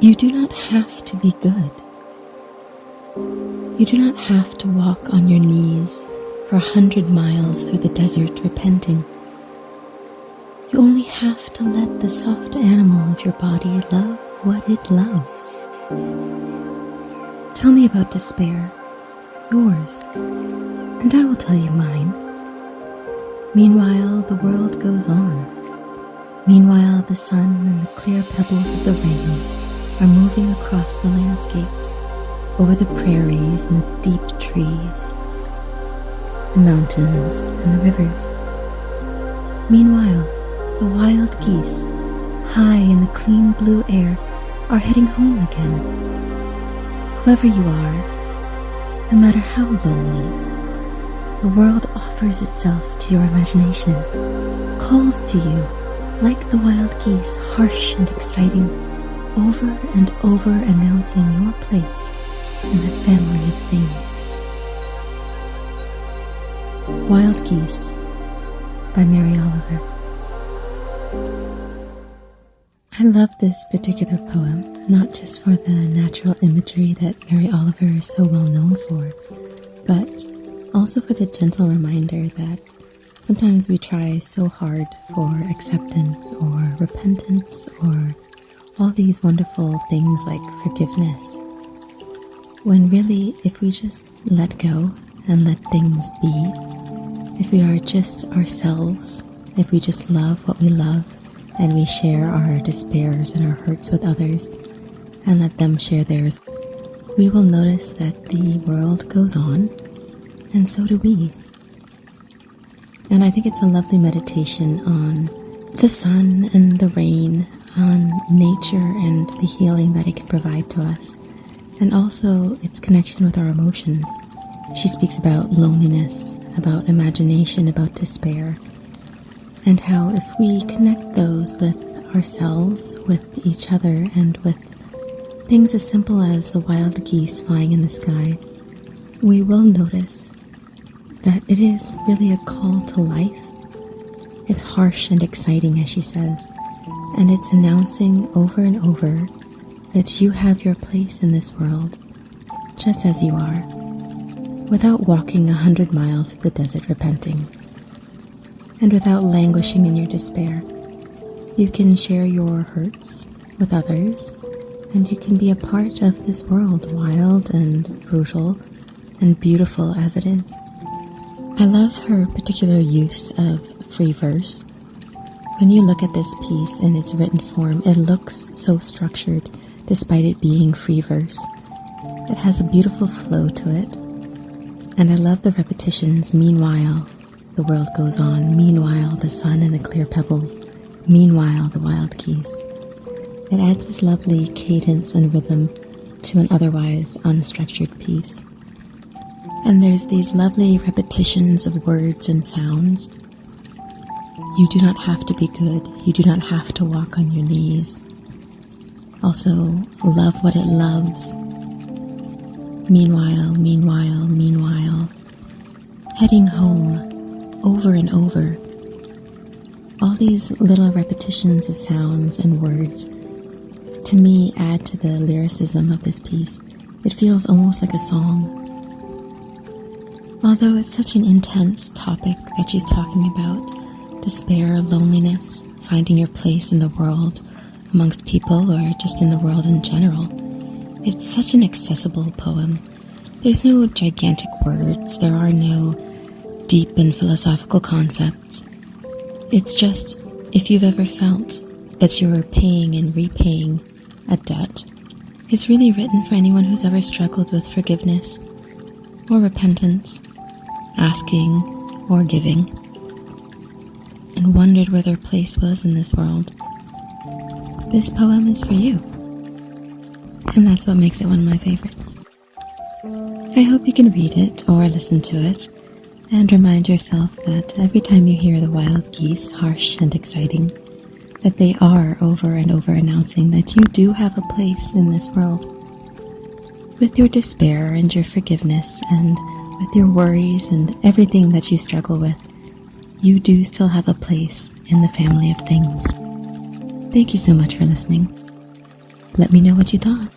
You do not have to be good. You do not have to walk on your knees for 100 miles through the desert repenting. You only have to let the soft animal of your body love what it loves. Tell me about despair, yours, and I will tell you mine. Meanwhile, the world goes on. Meanwhile, the sun and the clear pebbles of the rain are moving across the landscapes, over the prairies and the deep trees, the mountains and the rivers. Meanwhile, the wild geese, high in the clean blue air, are heading home again. Whoever you are, no matter how lonely, the world offers itself to your imagination, calls to you like the wild geese, harsh and exciting, over and over announcing your place in the family of things. Wild Geese by MaryOliver. I love this particular poem, not just for the natural imagery that MaryOliver is so well known for, but also for the gentle reminder that sometimes we try so hard for acceptance or repentance or all these wonderful things like forgiveness, when really, if we just let go and let things be, if we are just ourselves, if we just love what we love, and we share our despairs and our hurts with others, and let them share theirs, we will notice that the world goes on, and so do we. And I think it's a lovely meditation on the sun and the rain, on nature and the healing that it can provide to us, and also its connection with our emotions. She speaks about loneliness, about imagination, about despair, and how if we connect those with ourselves, with each other, and with things as simple as the wild geese flying in the sky, we will notice that it is really a call to life. It's harsh and exciting, as she says, and it's announcing over and over that you have your place in this world, just as you are, without walking 100 miles through the desert repenting, and without languishing in your despair. You can share your hurts with others, and you can be a part of this world, wild and brutal and beautiful as it is. I love her particular use of free verse. When you look at this piece in its written form, it looks so structured despite it being free verse. It has a beautiful flow to it, and I love the repetitions. Meanwhile, the world goes on. Meanwhile, the sun and the clear pebbles. Meanwhile, the wild geese. It adds this lovely cadence and rhythm to an otherwise unstructured piece. And there's these lovely repetitions of words and sounds. You do not have to be good. You do not have to walk on your knees. Also, love what it loves. Meanwhile, meanwhile, meanwhile. Heading home, over and over. All these little repetitions of sounds and words, to me, add to the lyricism of this piece. It feels almost like a song. Although it's such an intense topic that she's talking about, despair, loneliness, finding your place in the world, amongst people, or just in the world in general. It's such an accessible poem. There's no gigantic words, there are no deep and philosophical concepts. It's just, if you've ever felt that you're paying and repaying a debt, it's really written for anyone who's ever struggled with forgiveness, or repentance, asking or giving, and wondered where their place was in this world. This poem is for you, and that's what makes it one of my favorites. I hope you can read it or listen to it, and remind yourself that every time you hear the wild geese, harsh and exciting, that they are over and over announcing that you do have a place in this world. With your despair and your forgiveness and with your worries and everything that you struggle with, you do still have a place in the family of things. Thank you so much for listening. Let me know what you thought.